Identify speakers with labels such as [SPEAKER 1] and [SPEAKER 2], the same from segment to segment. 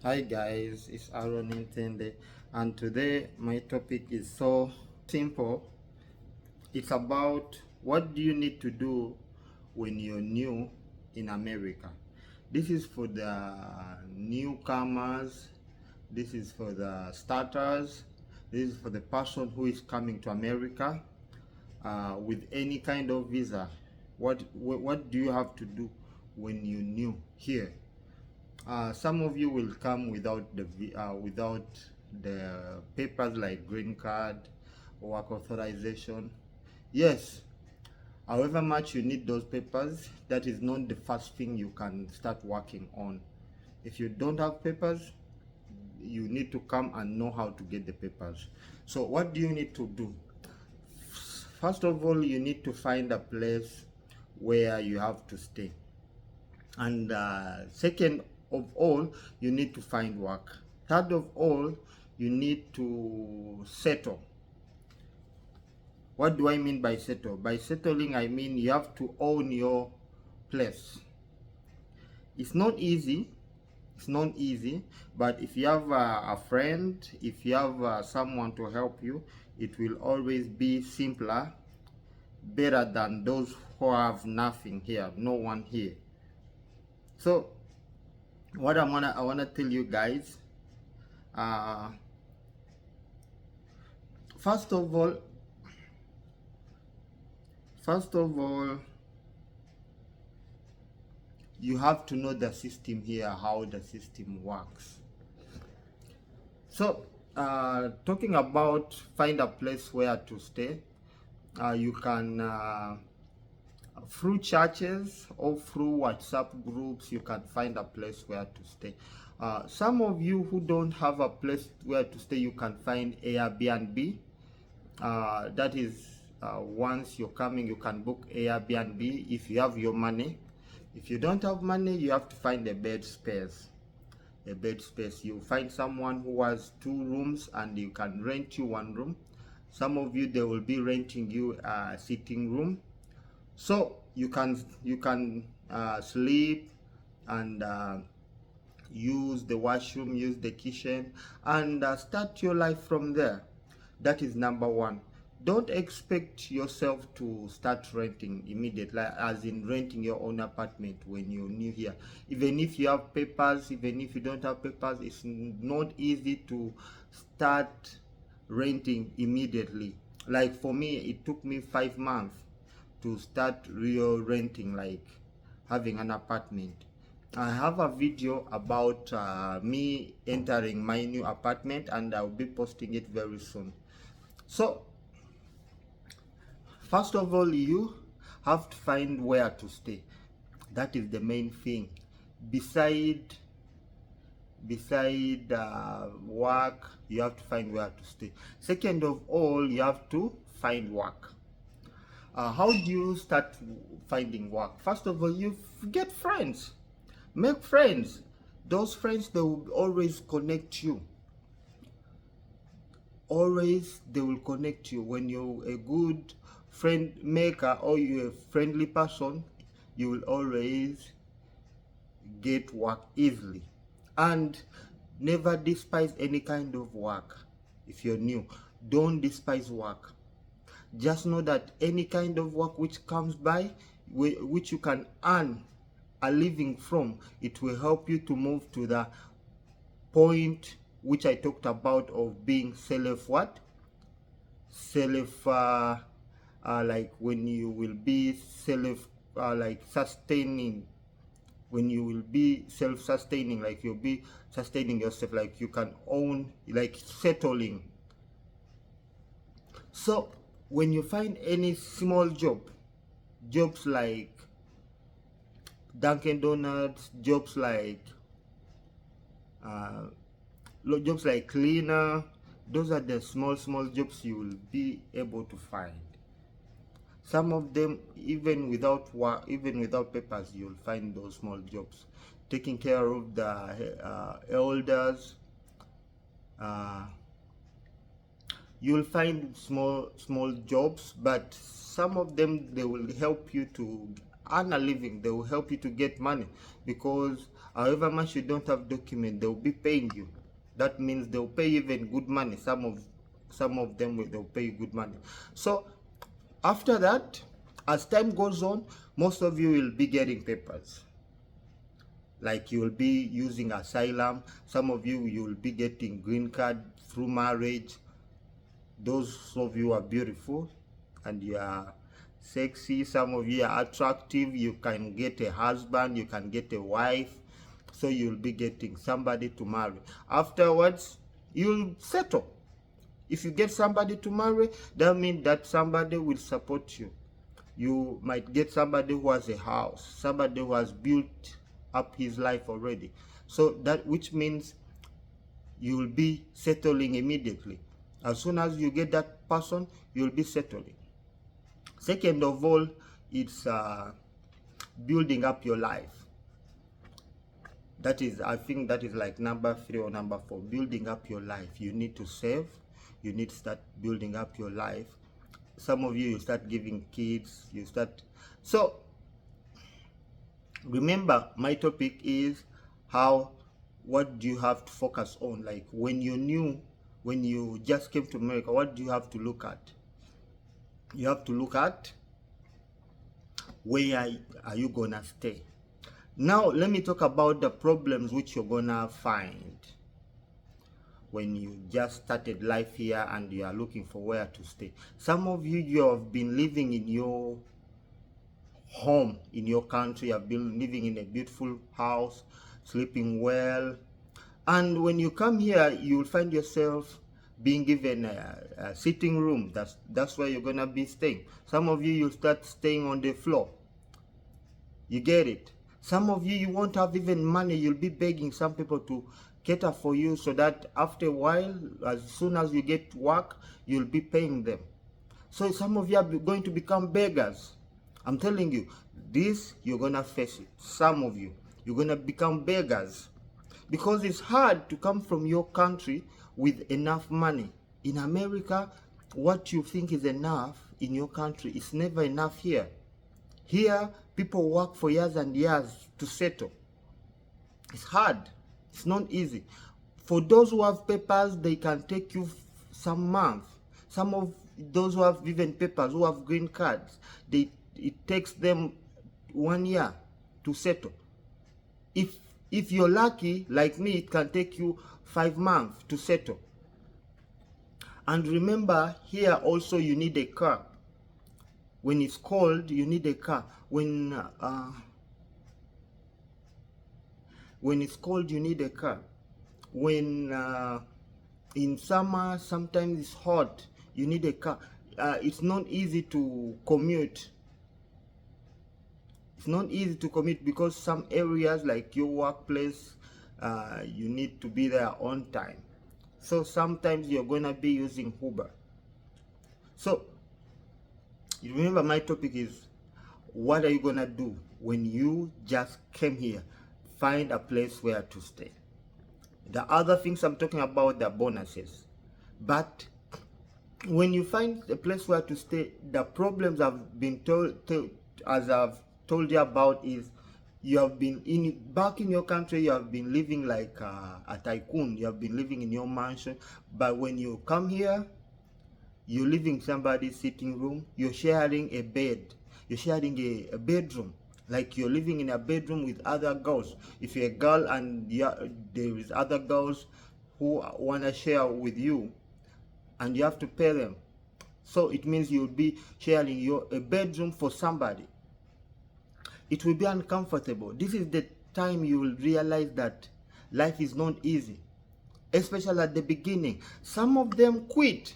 [SPEAKER 1] Hi guys, it's Aaron Intende, and today my topic is so simple. It's about what do you need to do when you're new in America. This is for the newcomers, this is for the starters, this is for the person who is coming to America with any kind of visa. What do you have to do when you're new here? Some of you will come without the papers like green card, work authorization. Yes, however much you need those papers, that is not the first thing you can start working on. If you don't have papers, you need to come and know how to get the papers. So what do you need to do? First of all, you need to find a place where you have to stay. And second of all, you need to find work. Third of all, you need to settle. What do I mean by settle? By settling, I mean you have to own your place. It's not easy. It's not easy, but if you have a friend, if you have someone to help you, it will always be simpler, better than those who have nothing here, no one here. So what I wanna tell you guys, uh, first of all, first of all, you have to know the system here, how the system works. So, talking about find a place where to stay, you can through churches or through WhatsApp groups, you can find a place where to stay. Some of you who don't have a place where to stay, you can find Airbnb. That is, once you're coming, you can book Airbnb if you have your money. If you don't have money, you have to find a bed space. A bed space. You find someone who has 2 rooms and you can rent you 1 room. Some of you, they will be renting you a sitting room, so you can sleep and use the washroom, use the kitchen, and start your life from there. That is number one. Don't expect yourself to start renting immediately, as in renting your own apartment when you're new here. Even if you have papers, even if you don't have papers, it's not easy to start renting immediately. Like for me, it took me 5 months to start real renting, like having an apartment. I have a video about me entering my new apartment, and I'll be posting it very soon. So first of all, you have to find where to stay. That is the main thing. Beside work, you have to find where to stay. Second of all, you have to find work. How do you start finding work? First of all, you get friends. Make friends. Those friends, they will always connect you. Always they will connect you. When you're a good friend maker or you're a friendly person, you will always get work easily. And never despise any kind of work. If you're new, don't despise work. Just know that any kind of work which comes by, which you can earn a living from, it will help you to move to the point which I talked about of being self what? Self like when you will be self like sustaining, when you will be self-sustaining, like you'll be sustaining yourself, like you can own, like settling. So when you find any small jobs like Dunkin' Donuts, jobs like cleaner, those are the small jobs you will be able to find. Some of them, even without work, even without papers, you'll find those small jobs. Taking care of the elders, uh, you'll find small jobs, but some of them, they will help you to earn a living. They will help you to get money, because however much you don't have document, they will be paying you. That means they'll pay even good money. Some of them they'll pay you good money. So after that, as time goes on, most of you will be getting papers. Like you will be using asylum. Some of you will be getting green card through marriage. Those of you are beautiful and you are sexy. Some of you are attractive. You can get a husband, you can get a wife. So you'll be getting somebody to marry. Afterwards, you'll settle. If you get somebody to marry, that means that somebody will support you. You might get somebody who has a house, somebody who has built up his life already. So that, which means you will be settling immediately. As soon as you get that person, you'll be settling. Second of all, it's building up your life. That is, I think that is like number 3 or number 4, building up your life. You need to save. You need to start building up your life. Some of you start giving kids, you start. So remember, my topic is what do you have to focus on? Like when you just came to America, what do you have to look at? You have to look at where are you gonna stay. Now let me talk about the problems which you're gonna find when you just started life here and you are looking for where to stay. Some of you have been living in your home, in your country. You have been living in a beautiful house, sleeping well, and when you come here, you will find yourself being given a sitting room. That's where you're gonna be staying. Some of you start staying on the floor. You get it? Some of you won't have even money. You'll be begging some people to cater for you, so that after a while, as soon as you get work, you'll be paying them. So some of you are going to become beggars. I'm telling you, this, you're gonna face it. Some of you, you're gonna become beggars, because it's hard to come from your country with enough money. In America, what you think is enough in your country is never enough here. Here, people work for years and years to settle. It's hard. It's not easy. For those who have papers, they can take you some months. Some of those who have even papers, who have green cards, it takes them 1 year to settle. If you're lucky, like me, it can take you 5 months to settle. And remember, here also you need a car. When it's cold, you need a car. When it's cold, you need a car. When in summer, sometimes it's hot, you need a car. It's not easy to commute. It's not easy to commute because some areas, like your workplace, you need to be there on time. So sometimes you're going to be using Uber. So you remember, my topic is, what are you going to do when you just came here? Find a place where to stay. The other things I'm talking about, the bonuses. But when you find a place where to stay, the problems I've been as I've told you about, is you have been back in your country, you have been living like a tycoon. You have been living in your mansion, but when you come here, you're living in somebody's sitting room. You're sharing a bed. You're sharing a bedroom. Like you're living in a bedroom with other girls. If you're a girl and there is other girls who want to share with you, and you have to pay them. So it means you'll be sharing a bedroom for somebody. It will be uncomfortable. This is the time you will realize that life is not easy, especially at the beginning. Some of them quit.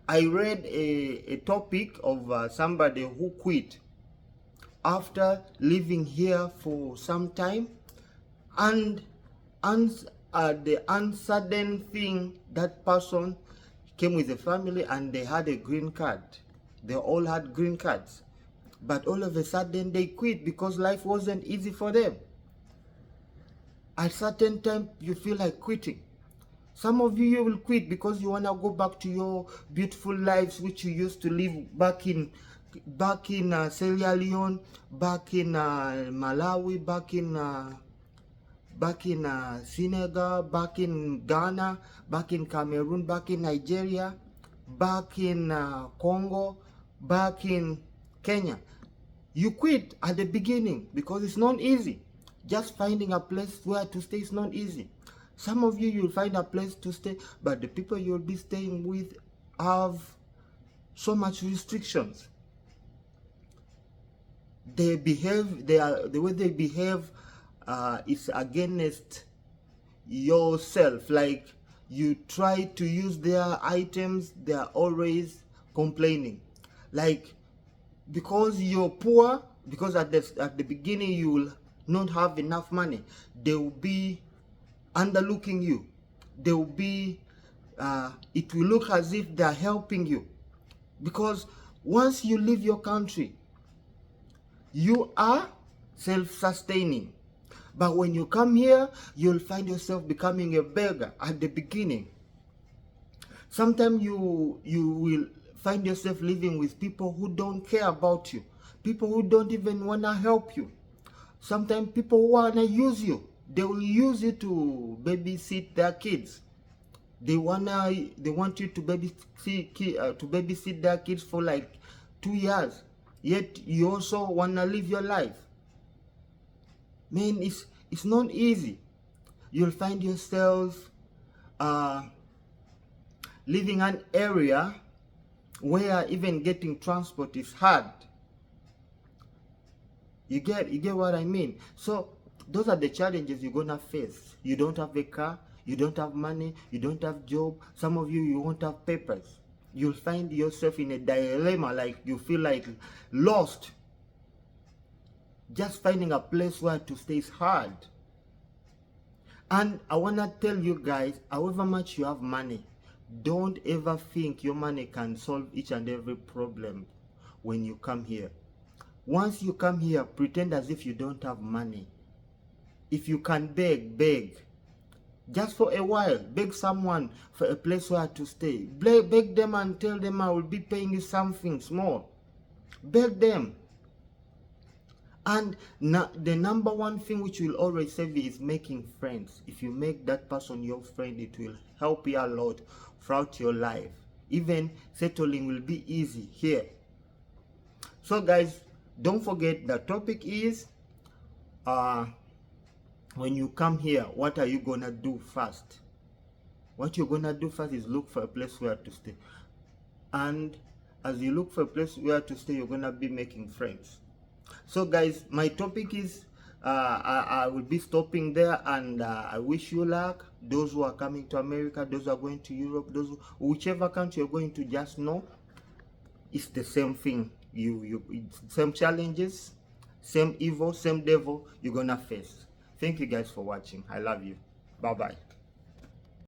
[SPEAKER 1] I read a topic of somebody who quit after living here for some time, and the uncertain thing, that person came with a family and they had a green card. They all had green cards, but all of a sudden they quit because life wasn't easy for them. At certain time you feel like quitting. Some of you will quit because you want to go back to your beautiful lives which you used to live back in back in Sierra Leone, back in Malawi, back in Senegal, back in Ghana, back in Cameroon, back in Nigeria, back in Congo, back in Kenya. You quit at the beginning because it's not easy. Just finding a place where to stay is not easy. Some of you'll find a place to stay, but the people you'll be staying with have so much restrictions. The way they behave is against yourself. Like, you try to use their items, they are always complaining. Like, because you're poor, because at the beginning you will not have enough money, they will be underlooking you. They will be it will look as if they're helping you, because once you leave your country, you are self-sustaining. But when you come here, you'll find yourself becoming a beggar at the beginning. Sometimes you will find yourself living with people who don't care about you, people who don't even want to help you. Sometimes people who want to use you. They will use you to babysit their kids. They want you to babysit their kids for like 2 years. Yet you also want to live your life. Man, it's not easy. You'll find yourself living an area where even getting transport is hard. You get what I mean? So those are the challenges you're gonna face. You don't have a car, you don't have money, you don't have job. Some of you won't have papers. You'll find yourself in a dilemma, like you feel like lost. Just finding a place where to stay is hard. And I wanna tell you guys, however much you have money, don't ever think your money can solve each and every problem when you come here. Once you come here, pretend as if you don't have money. If you can beg. Just for a while, beg someone for a place where to stay. Beg them and tell them, I will be paying you something small. Beg them. And the number one thing which will always save you is making friends. If you make that person your friend, it will help you a lot throughout your life. Even settling will be easy here. So guys, don't forget the topic is when you come here, what are you gonna do first? What you're gonna do first is look for a place where to stay. And as you look for a place where to stay, you're gonna be making friends. So guys, my topic is I will be stopping there, and I wish you luck. Those who are coming to America, those who are going to Europe, whichever country you're going to, just know it's the same thing. It's same challenges, same evil, same devil you're gonna face. Thank you guys for watching. I love you. Bye bye.